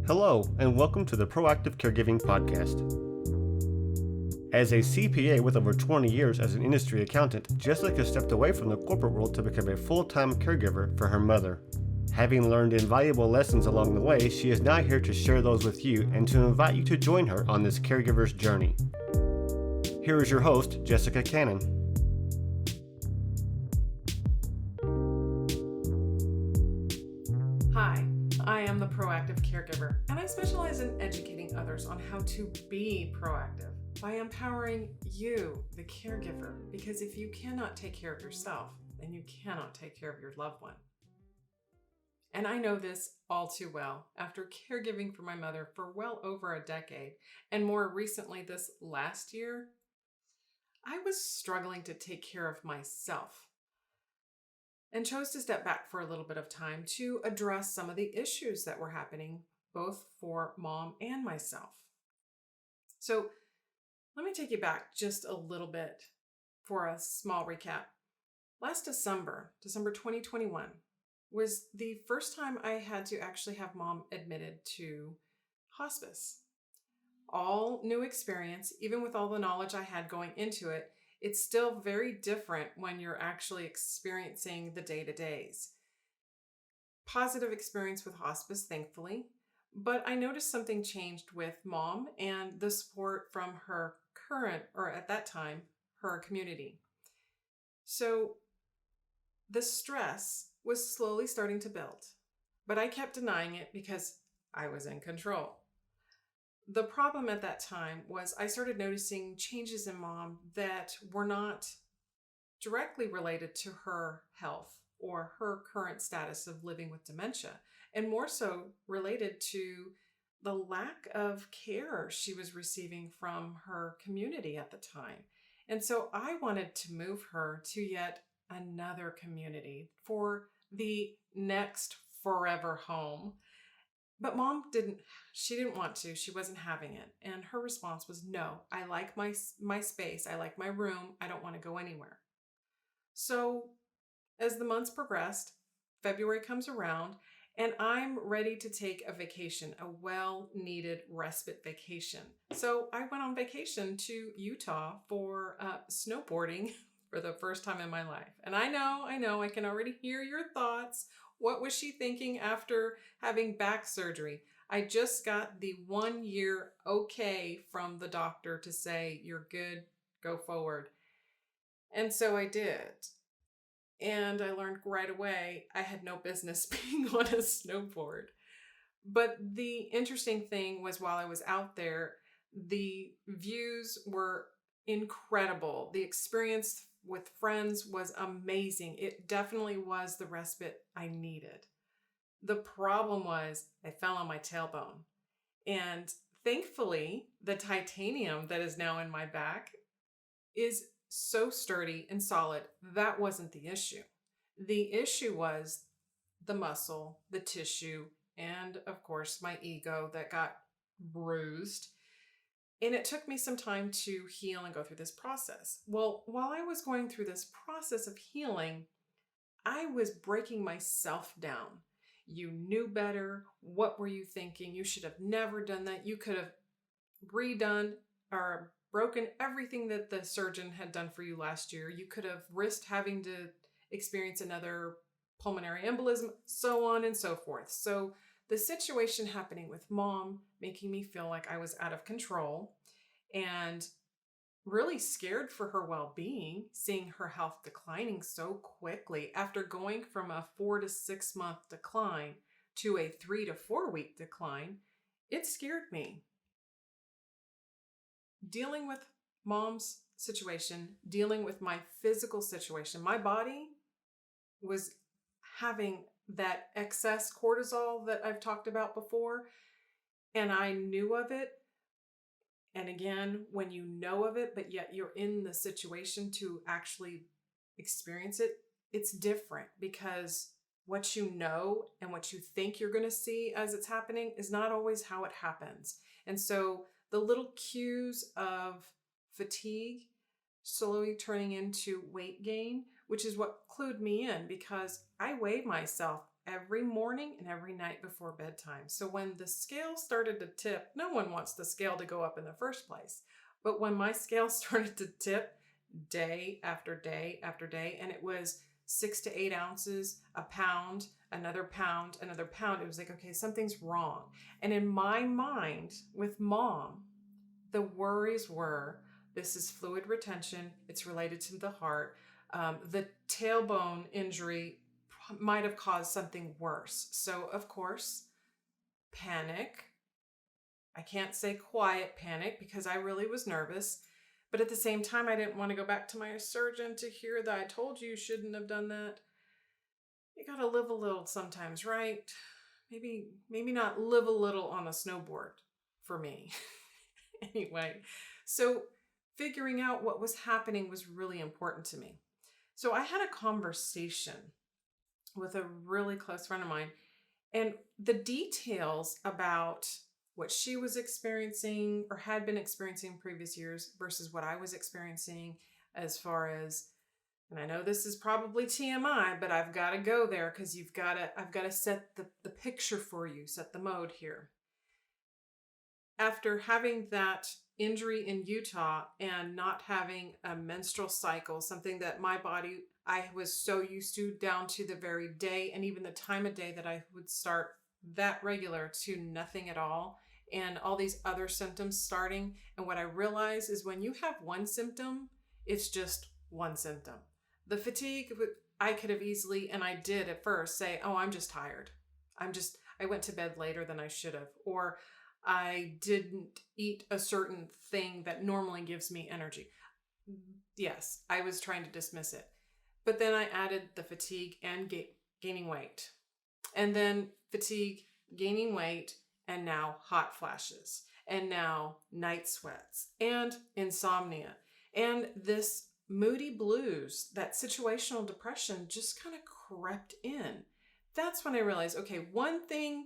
Hello, and welcome to the Proactive Caregiving Podcast. As a CPA with over 20 years as an industry accountant, Jessica stepped away from the corporate world to become a full-time caregiver for her mother. Having learned invaluable lessons along the way, she is now here to share those with you and to invite you to join her on this caregiver's journey. Here is your host, Jessica Cannon. Hi, I am the Proactive Caregiver, and I specialize in educating others on how to be proactive by empowering you, the caregiver, because if you cannot take care of yourself, then you cannot take care of your loved one. And I know this all too well after caregiving for my mother for well over a decade, and more recently this last year, I was struggling to take care of myself and chose to step back for a little bit of time to address some of the issues that were happening both for mom and myself. So let me take you back just a little bit for a small recap. Last December 2021, was the first time I had to actually have mom admitted to hospice. All new experience, even with all the knowledge I had going into it, it's still very different when you're actually experiencing the day-to-days. Positive experience with hospice, thankfully, but I noticed something changed with mom and the support from her current, or at that time, her community. So the stress was slowly starting to build, but I kept denying it because I was in control. The problem at that time was I started noticing changes in mom that were not directly related to her health or her current status of living with dementia, and more so related to the lack of care she was receiving from her community at the time. And so I wanted to move her to yet another community for the next forever home. But mom didn't want to. She wasn't having it. And her response was, no, I like my space. I like my room. I don't want to go anywhere. So as the months progressed, February comes around and I'm ready to take a vacation, a well-needed respite vacation. So I went on vacation to Utah for snowboarding for the first time in my life. And I know, I can already hear your thoughts. What was she thinking after having back surgery? I just got the 1 year okay from the doctor to say, you're good, go forward. And so I did. And I learned right away I had no business being on a snowboard. But the interesting thing was while I was out there, the views were incredible. The experience with friends was amazing. It definitely was the respite I needed. The problem was I fell on my tailbone. And thankfully, the titanium that is now in my back is so sturdy and solid. That wasn't the issue. The issue was the muscle, the tissue, and of course my ego that got bruised. And it took me some time to heal and go through this process. Well, while I was going through this process of healing, I was breaking myself down. You knew better. What were you thinking? You should have never done that. You could have redone or broken everything that the surgeon had done for you last year. You could have risked having to experience another pulmonary embolism, so on and so forth. So the situation happening with mom, making me feel like I was out of control and really scared for her well-being, seeing her health declining so quickly after going from a 4 to 6 month decline to a 3 to 4 week decline, it scared me. Dealing with mom's situation, dealing with my physical situation, my body was having that excess cortisol that I've talked about before, and I knew of it. And again, when you know of it, but yet you're in the situation to actually experience it, it's different because what you know and what you think you're going to see as it's happening is not always how it happens. And so the little cues of fatigue slowly turning into weight gain, which is what clued me in because I weighed myself every morning and every night before bedtime. So when the scale started to tip, no one wants the scale to go up in the first place. But when my scale started to tip day after day after day, and it was 6 to 8 ounces, a pound, another pound, another pound, it was like, okay, something's wrong. And in my mind, with mom, the worries were, this is fluid retention. It's related to the heart. The tailbone injury might have caused something worse. So, of course, panic. I can't say quiet panic because I really was nervous. But at the same time, I didn't want to go back to my surgeon to hear that I told you shouldn't have done that. You got to live a little sometimes, right? Maybe not live a little on a snowboard for me. Anyway, so figuring out what was happening was really important to me. So I had a conversation with a really close friend of mine, and the details about what she was experiencing or had been experiencing previous years versus what I was experiencing, as far as, and I know this is probably TMI, but I've got to go there because I've got to set the picture for you, set the mode here. After having that injury in Utah and not having a menstrual cycle, something that my body, I was so used to down to the very day and even the time of day that I would start that regular to nothing at all, and all these other symptoms starting. And what I realize is when you have one symptom, it's just one symptom. The fatigue, I could have easily, and I did at first, say, oh, I'm just tired. I went to bed later than I should have. Or I didn't eat a certain thing that normally gives me energy. Yes, I was trying to dismiss it. But then I added the fatigue and gaining weight. And then fatigue, gaining weight, and now hot flashes. And now night sweats and insomnia. And this moody blues, that situational depression just kind of crept in. That's when I realized, okay, one thing,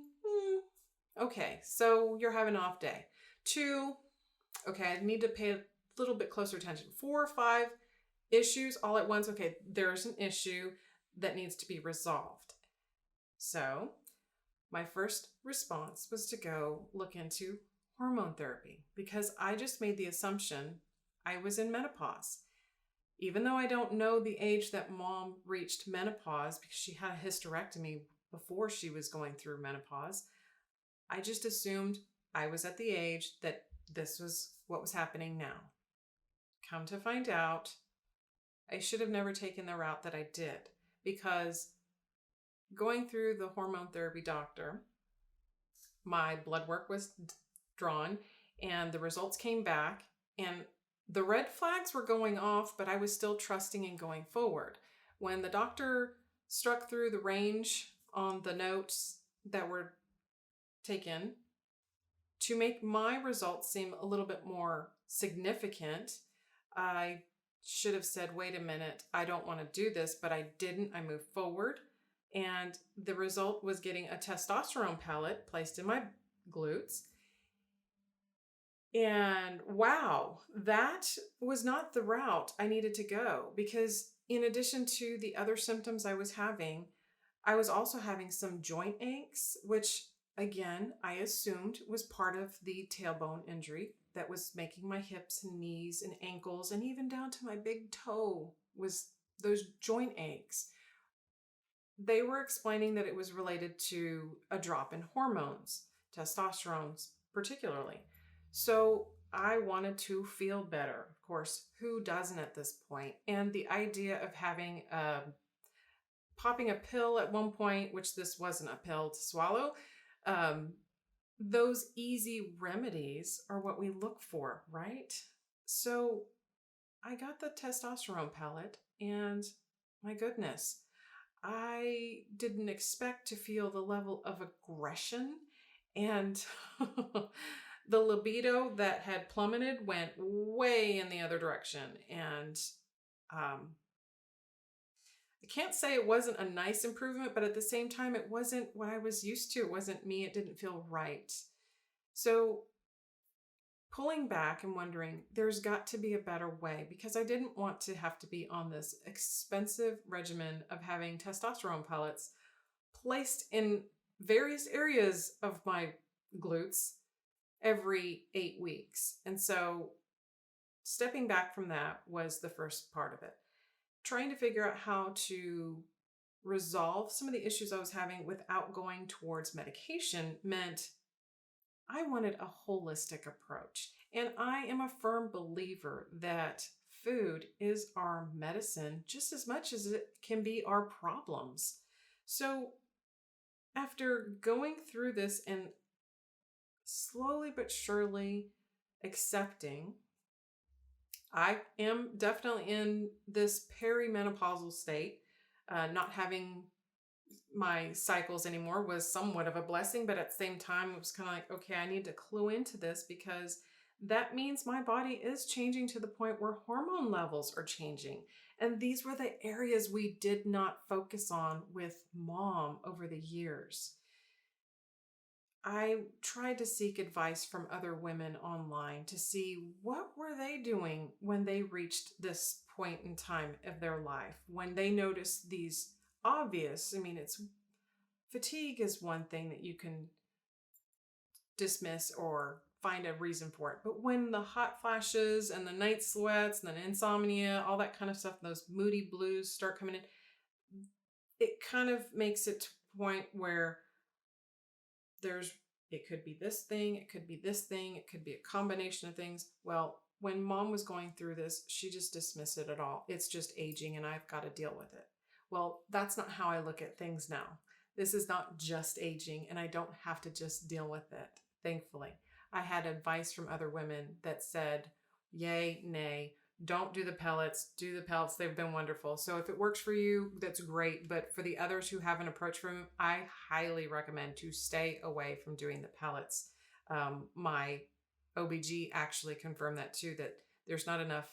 okay, so you're having an off day. 2, okay, I need to pay a little bit closer attention. 4 or 5 issues all at once. Okay, there's an issue that needs to be resolved. So my first response was to go look into hormone therapy because I just made the assumption I was in menopause. Even though I don't know the age that mom reached menopause because she had a hysterectomy before she was going through menopause, I just assumed I was at the age that this was what was happening now. Come to find out, I should have never taken the route that I did, because going through the hormone therapy doctor, my blood work was drawn and the results came back and the red flags were going off, but I was still trusting and going forward. When the doctor struck through the range on the notes that were taken, to make my results seem a little bit more significant, I should have said, wait a minute, I don't want to do this, but I didn't. I moved forward, and the result was getting a testosterone pellet placed in my glutes. And wow, that was not the route I needed to go, because in addition to the other symptoms I was having, I was also having some joint aches, which again, I assumed was part of the tailbone injury that was making my hips and knees and ankles and even down to my big toe was those joint aches. They were explaining that it was related to a drop in hormones, testosterone particularly. So I wanted to feel better. Of course, who doesn't at this point? And the idea of having popping a pill at one point, which this wasn't a pill to swallow, those easy remedies are what we look for, right? So I got the testosterone pellet, and my goodness, I didn't expect to feel the level of aggression, and the libido that had plummeted went way in the other direction. And I can't say it wasn't a nice improvement, but at the same time, it wasn't what I was used to. It wasn't me. It didn't feel right. So pulling back and wondering, there's got to be a better way, because I didn't want to have to be on this expensive regimen of having testosterone pellets placed in various areas of my glutes every 8 weeks. And so stepping back from that was the first part of it. Trying to figure out how to resolve some of the issues I was having without going towards medication meant I wanted a holistic approach. And I am a firm believer that food is our medicine just as much as it can be our problems. So after going through this and slowly but surely accepting, I am definitely in this perimenopausal state. Not having my cycles anymore was somewhat of a blessing, but at the same time, it was kind of like, okay, I need to clue into this because that means my body is changing to the point where hormone levels are changing. And these were the areas we did not focus on with mom over the years. I tried to seek advice from other women online to see what were they doing when they reached this point in time of their life, when they noticed these obvious, it's fatigue is one thing that you can dismiss or find a reason for it. But when the hot flashes and the night sweats and the insomnia, all that kind of stuff, those moody blues start coming in, it kind of makes it to a point where it could be this thing, it could be this thing, it could be a combination of things. Well, when mom was going through this, she just dismissed it at all. It's just aging and I've got to deal with it. Well, that's not how I look at things now. This is not just aging and I don't have to just deal with it, thankfully. I had advice from other women that said, yay, nay, don't do the pellets, do the pellets. They've been wonderful. So if it works for you, that's great. But for the others who haven't approached from, I highly recommend to stay away from doing the pellets. My OBG actually confirmed that too, that there's not enough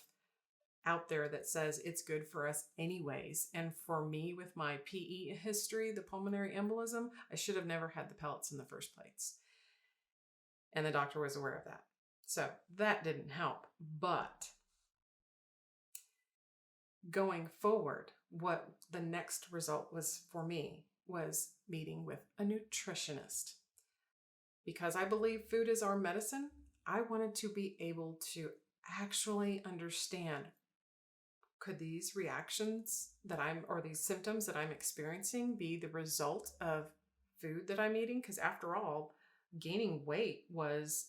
out there that says it's good for us anyways. And for me, with my PE history, the pulmonary embolism, I should have never had the pellets in the first place. And the doctor was aware of that. So that didn't help. But going forward, what the next result was for me was meeting with a nutritionist. Because I believe food is our medicine, I wanted to be able to actually understand, could these reactions or these symptoms that I'm experiencing be the result of food that I'm eating? Because after all, gaining weight was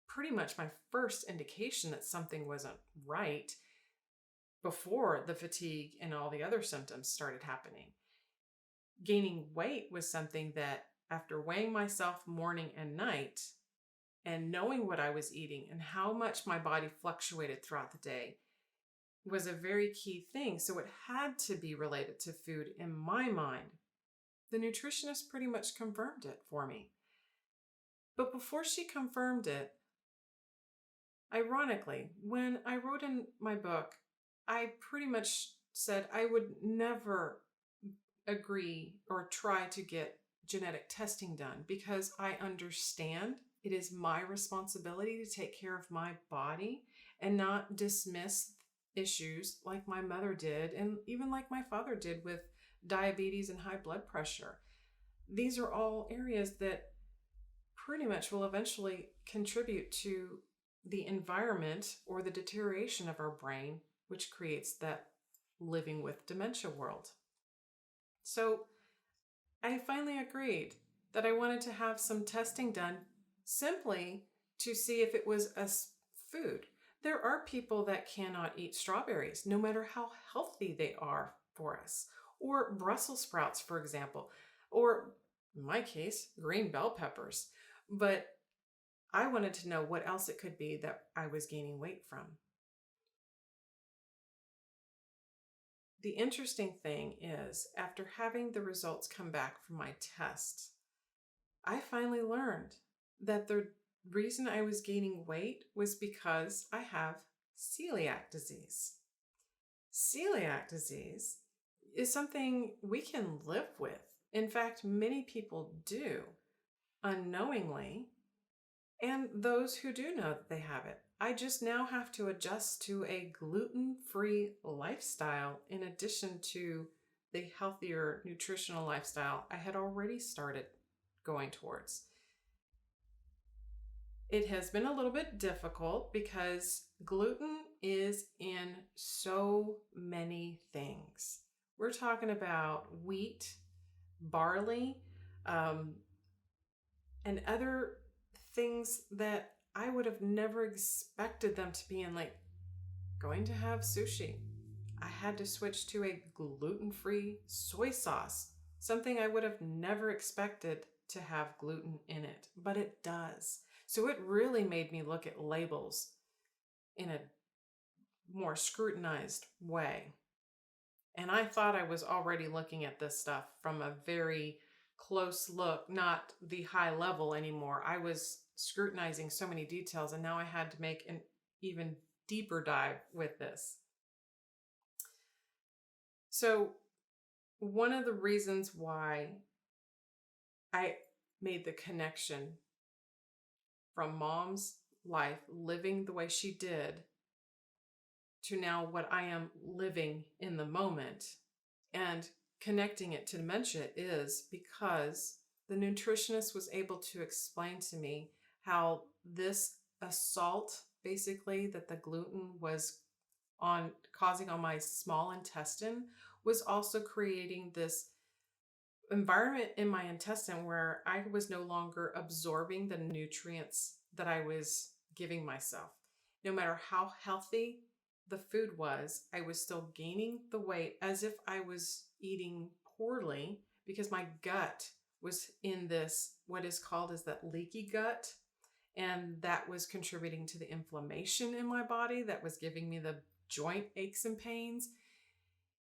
pretty much my first indication that something wasn't right before the fatigue and all the other symptoms started happening. Gaining weight was something that, after weighing myself morning and night and knowing what I was eating and how much my body fluctuated throughout the day, was a very key thing. So it had to be related to food in my mind. The nutritionist pretty much confirmed it for me. But before she confirmed it, ironically, when I wrote in my book, I pretty much said I would never agree or try to get genetic testing done because I understand it is my responsibility to take care of my body and not dismiss issues like my mother did and even like my father did with diabetes and high blood pressure. These are all areas that pretty much will eventually contribute to the environment or the deterioration of our brain, which creates that living with dementia world. So I finally agreed that I wanted to have some testing done simply to see if it was a food. There are people that cannot eat strawberries, no matter how healthy they are for us, or Brussels sprouts, for example, or in my case, green bell peppers. But I wanted to know what else it could be that I was gaining weight from. The interesting thing is, after having the results come back from my test, I finally learned that the reason I was gaining weight was because I have celiac disease. Celiac disease is something we can live with. In fact, many people do unknowingly, and those who do know that they have it. I just now have to adjust to a gluten-free lifestyle in addition to the healthier nutritional lifestyle I had already started going towards. It has been a little bit difficult because gluten is in so many things. We're talking about wheat, barley, um, and other things that I would have never expected them to be in, like going to have sushi. I had to switch to a gluten-free soy sauce, something I would have never expected to have gluten in it, but it does. So it really made me look at labels in a more scrutinized way. And I thought I was already looking at this stuff from a very close look, not the high level anymore. I was scrutinizing so many details, and now I had to make an even deeper dive with this. So, one of the reasons why I made the connection from mom's life, living the way she did, to now what I am living in the moment, and connecting it to dementia, is because the nutritionist was able to explain to me how this assault, basically, that the gluten was causing on my small intestine, was also creating this environment in my intestine where I was no longer absorbing the nutrients that I was giving myself. No matter how healthy the food was, I was still gaining the weight as if I was eating poorly, because my gut was in this, what is called as that leaky gut. And that was contributing to the inflammation in my body that was giving me the joint aches and pains,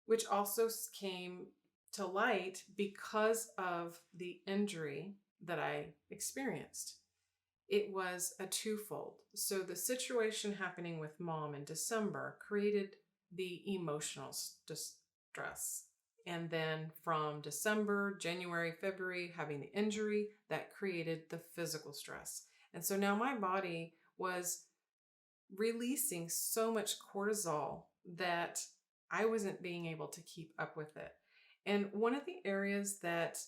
which also came to light because of the injury that I experienced. It was a twofold. So the situation happening with mom in December created the emotional distress. And then from December, January, February, having the injury, that created the physical stress. And so now my body was releasing so much cortisol that I wasn't being able to keep up with it. And one of the areas that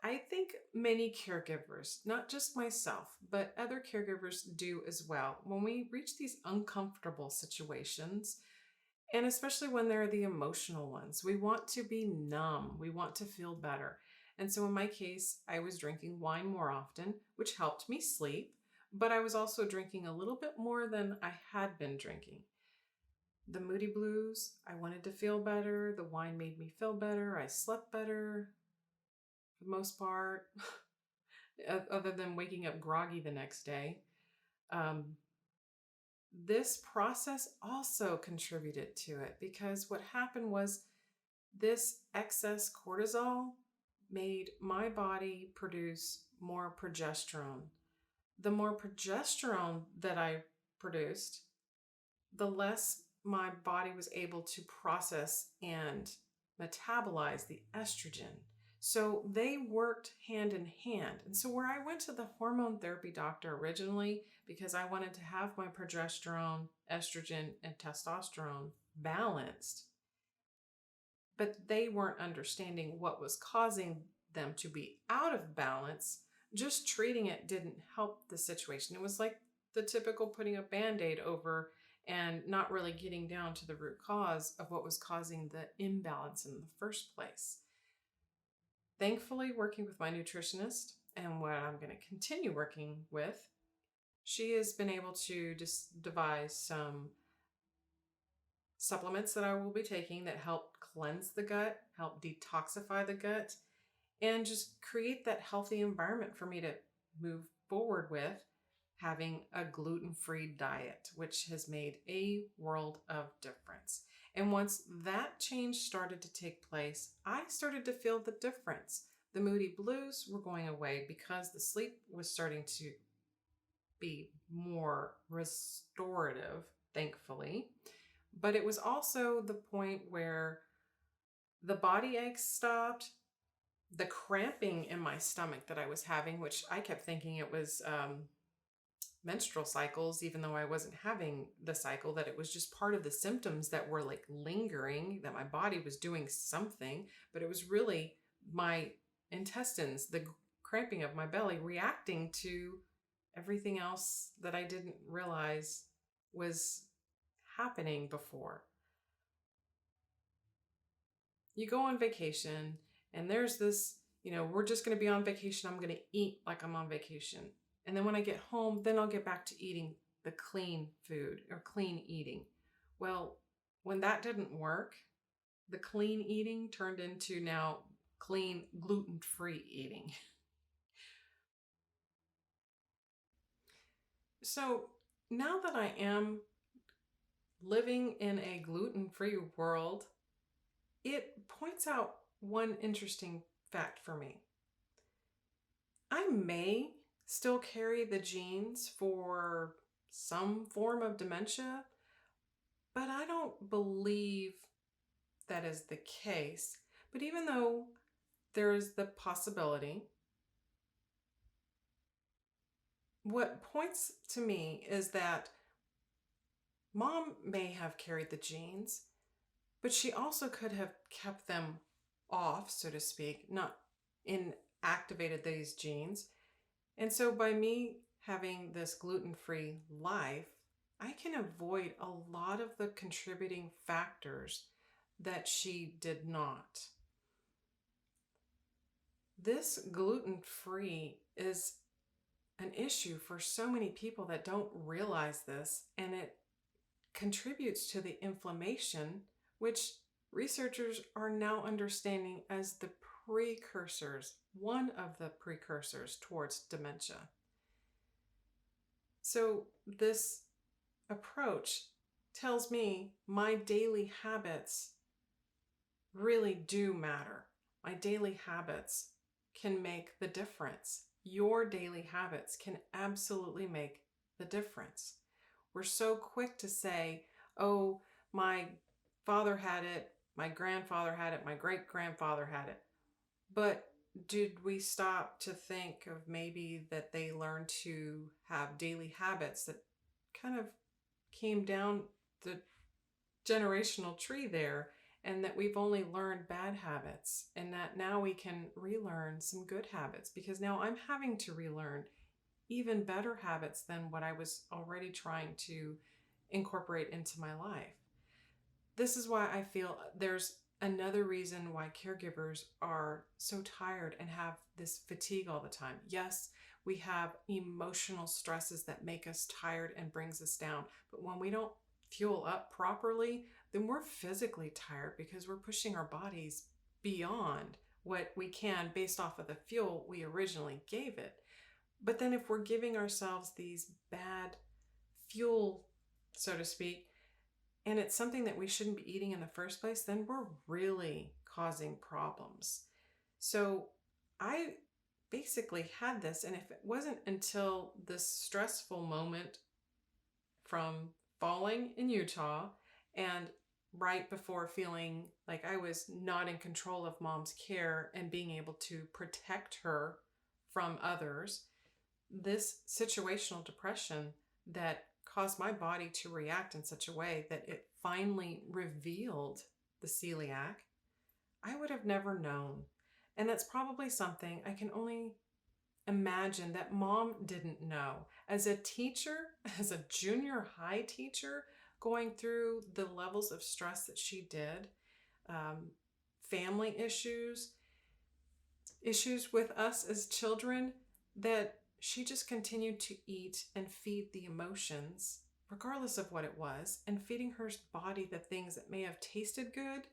I think many caregivers, not just myself, but other caregivers do as well, when we reach these uncomfortable situations, and especially when they're the emotional ones, we want to be numb, we want to feel better. And so in my case, I was drinking wine more often, which helped me sleep, but I was also drinking a little bit more than I had been drinking. The moody blues, I wanted to feel better. The wine made me feel better. I slept better for the most part, other than waking up groggy the next day. This process also contributed to it, because what happened was this excess cortisol made my body produce more progesterone. The more progesterone that I produced, the less my body was able to process and metabolize the estrogen. So they worked hand in hand. And so where I went to the hormone therapy doctor originally, because I wanted to have my progesterone, estrogen, and testosterone balanced, but they weren't understanding what was causing them to be out of balance. Just treating it didn't help the situation. It was like the typical putting a Band-Aid over and not really getting down to the root cause of what was causing the imbalance in the first place. Thankfully, working with my nutritionist, and what I'm going to continue working with, she has been able to devise some supplements that I will be taking that help cleanse the gut, help detoxify the gut, and just create that healthy environment for me to move forward with having a gluten-free diet, which has made a world of difference. And once that change started to take place, I started to feel the difference. The moody blues were going away because the sleep was starting to be more restorative, thankfully. But it was also the point where the body aches stopped, the cramping in my stomach that I was having, which I kept thinking it was menstrual cycles, even though I wasn't having the cycle, that it was just part of the symptoms that were like lingering, that my body was doing something, but it was really my intestines, the cramping of my belly, reacting to everything else that I didn't realize was happening before. You go on vacation and there's this, we're just going to be on vacation. I'm going to eat like I'm on vacation. And then when I get home, then I'll get back to eating the clean food or clean eating. Well, when that didn't work, the clean eating turned into now clean gluten-free eating. So now that I am living in a gluten-free world, it points out one interesting fact for me. I may still carry the genes for some form of dementia, but I don't believe that is the case. But even though there is the possibility, what points to me is that mom may have carried the genes, but she also could have kept them off, so to speak, not inactivated these genes. And so by me having this gluten-free life, I can avoid a lot of the contributing factors that she did not. This gluten-free is an issue for so many people that don't realize this, and it contributes to the inflammation, which researchers are now understanding as the precursors, one of the precursors towards dementia. So this approach tells me my daily habits really do matter. My daily habits can make the difference. Your daily habits can absolutely make the difference. We're so quick to say, oh, my father had it, my grandfather had it, my great-grandfather had it. But did we stop to think of maybe that they learned to have daily habits that kind of came down the generational tree there, and that we've only learned bad habits, and that now we can relearn some good habits, because now I'm having to relearn even better habits than what I was already trying to incorporate into my life. This is why I feel there's another reason why caregivers are so tired and have this fatigue all the time. Yes, we have emotional stresses that make us tired and brings us down, but when we don't fuel up properly, then we're physically tired because we're pushing our bodies beyond what we can based off of the fuel we originally gave it. But then if we're giving ourselves these bad fuel, so to speak, and it's something that we shouldn't be eating in the first place, then we're really causing problems. So I basically had this, and if it wasn't until this stressful moment from falling in Utah and right before feeling like I was not in control of mom's care and being able to protect her from others, this situational depression that caused my body to react in such a way that it finally revealed the celiac, I would have never known. And that's probably something I can only imagine that mom didn't know. As a teacher, as a junior high teacher, going through the levels of stress that she did, family issues with us as children, that she just continued to eat and feed the emotions, regardless of what it was, and feeding her body the things that may have tasted good,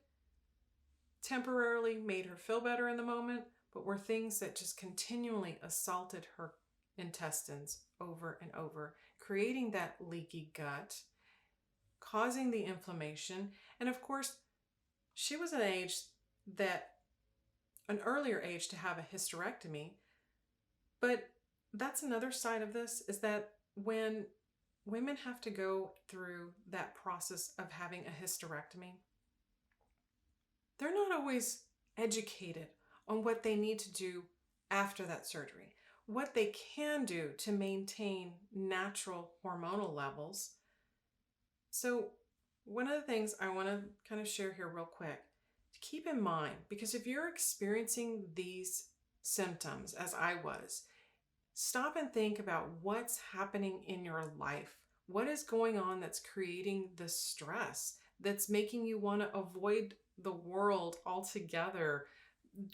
temporarily made her feel better in the moment, but were things that just continually assaulted her intestines over and over, creating that leaky gut, causing the inflammation. And of course, she was an earlier age to have a hysterectomy. But that's another side of this, is that when women have to go through that process of having a hysterectomy, they're not always educated on what they need to do after that surgery. what they can do to maintain natural hormonal levels. So, one of the things I want to kind of share here real quick to keep in mind, because if you're experiencing these symptoms as I was, stop and think about what's happening in your life. What is going on that's creating the stress that's making you want to avoid the world altogether?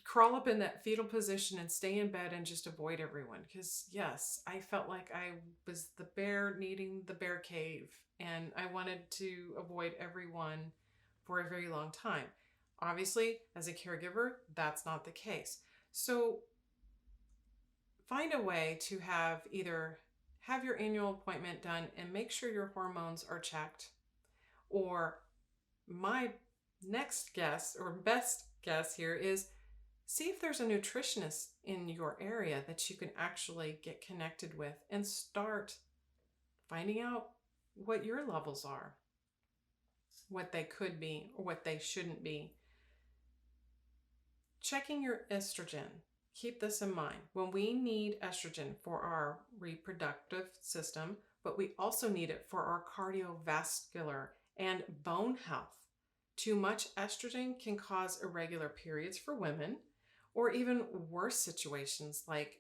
Crawl up in that fetal position and stay in bed and just avoid everyone. Because, yes, I felt like I was the bear needing the bear cave, and I wanted to avoid everyone for a very long time. Obviously, as a caregiver, that's not the case. So, find a way to have your annual appointment done and make sure your hormones are checked. Or my next guess or best guess here is see if there's a nutritionist in your area that you can actually get connected with and start finding out what your levels are, what they could be or what they shouldn't be. Checking your estrogen. Keep this in mind. When we need estrogen for our reproductive system, but we also need it for our cardiovascular and bone health. Too much estrogen can cause irregular periods for women, or even worse situations like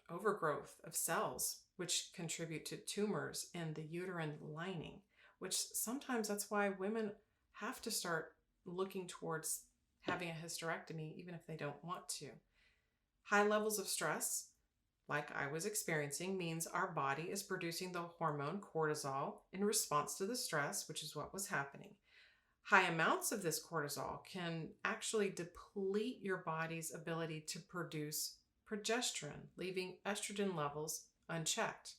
overgrowth of cells, which contribute to tumors in the uterine lining, which sometimes that's why women have to start looking towards having a hysterectomy, even if they don't want to. High levels of stress, like I was experiencing, means our body is producing the hormone cortisol in response to the stress, which is what was happening. High amounts of this cortisol can actually deplete your body's ability to produce progesterone, leaving estrogen levels unchecked.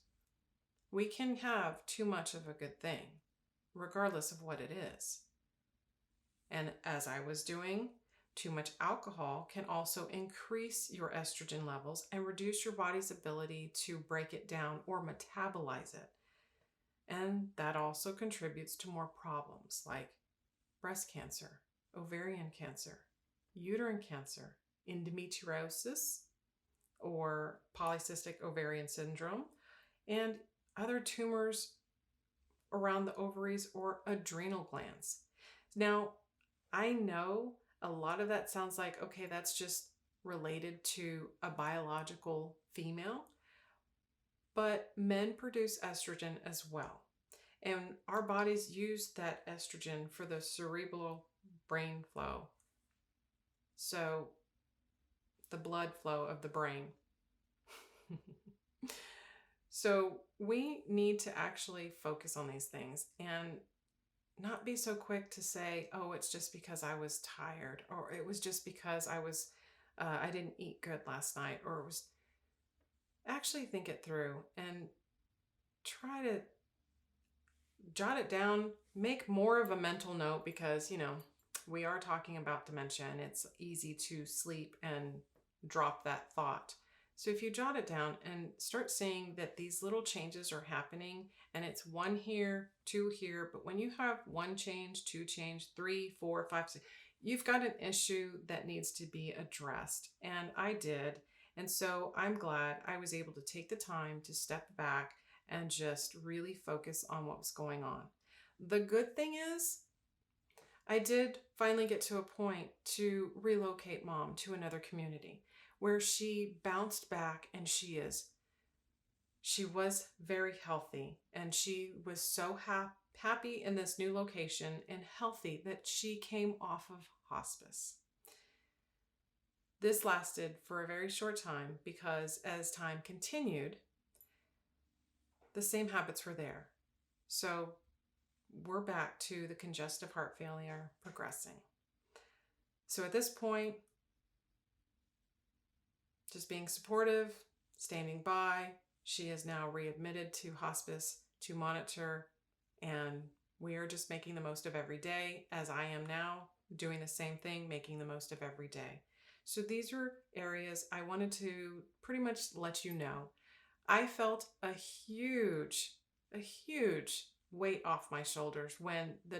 We can have too much of a good thing, regardless of what it is. And as I was doing, too much alcohol can also increase your estrogen levels and reduce your body's ability to break it down or metabolize it. And that also contributes to more problems like breast cancer, ovarian cancer, uterine cancer, endometriosis, or polycystic ovarian syndrome, and other tumors around the ovaries or adrenal glands. Now, I know a lot of that sounds like, okay, that's just related to a biological female, but men produce estrogen as well. And our bodies use that estrogen for the cerebral brain flow. So the blood flow of the brain. So we need to actually focus on these things and not be so quick to say, oh, it's just because I was tired, or it was just because I didn't eat good last night, or it was. Actually think it through and try to jot it down, make more of a mental note, because, we are talking about dementia and it's easy to sleep and drop that thought. So if you jot it down and start seeing that these little changes are happening, and it's 1 here, 2 here, but when you have 1 change, 2 change, 3, 4, 5, 6, you've got an issue that needs to be addressed. And I did. And so I'm glad I was able to take the time to step back and just really focus on what was going on. The good thing is, I did finally get to a point to relocate Mom to another community where she bounced back, and she was very healthy, and she was so happy in this new location and healthy that she came off of hospice. This lasted for a very short time because as time continued, the same habits were there. So we're back to the congestive heart failure progressing. So at this point, just being supportive, standing by. She is now readmitted to hospice to monitor, and we are just making the most of every day, as I am now, doing the same thing, making the most of every day. So these are areas I wanted to pretty much let you know. I felt a huge weight off my shoulders when the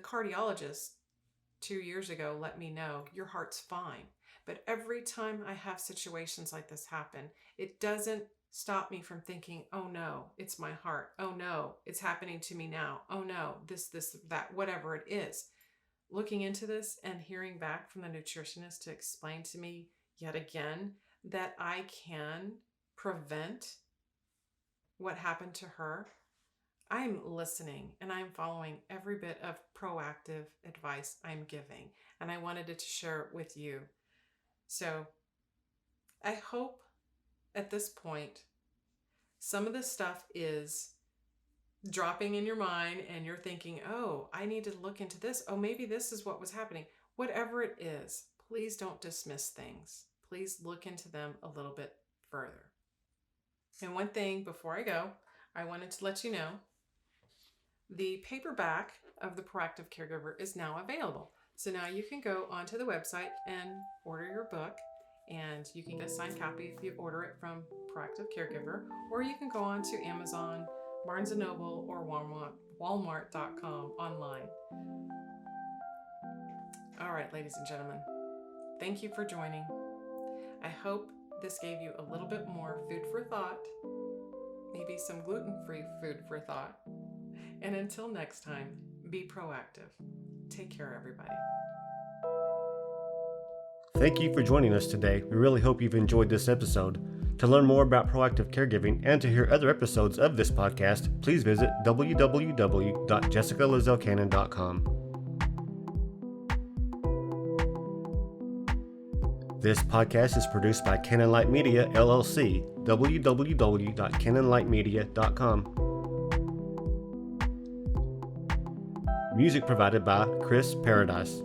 cardiologist 2 years ago let me know, your heart's fine. But every time I have situations like this happen, it doesn't stop me from thinking, oh no, it's my heart. Oh no, it's happening to me now. Oh no, this, that, whatever it is. Looking into this and hearing back from the nutritionist to explain to me yet again that I can prevent what happened to her, I'm listening and I'm following every bit of proactive advice I'm giving. And I wanted to share it with you. So I hope at this point, some of this stuff is dropping in your mind and you're thinking, oh, I need to look into this. Oh, maybe this is what was happening. Whatever it is, please don't dismiss things. Please look into them a little bit further. And one thing before I go, I wanted to let you know, the paperback of The Proactive Caregiver is now available. So now you can go onto the website and order your book, and you can get a signed copy if you order it from Proactive Caregiver, or you can go on to Amazon, Barnes & Noble, or Walmart.com online. All right, ladies and gentlemen, thank you for joining. I hope this gave you a little bit more food for thought, maybe some gluten-free food for thought. And until next time, be proactive. Take care, everybody. Thank you for joining us today. We really hope you've enjoyed this episode. To learn more about proactive caregiving and to hear other episodes of this podcast, please visit www.jessicalazelcannon.com. This podcast is produced by Cannon Light Media, LLC, www.cannonlightmedia.com. Music provided by Khris Paradise.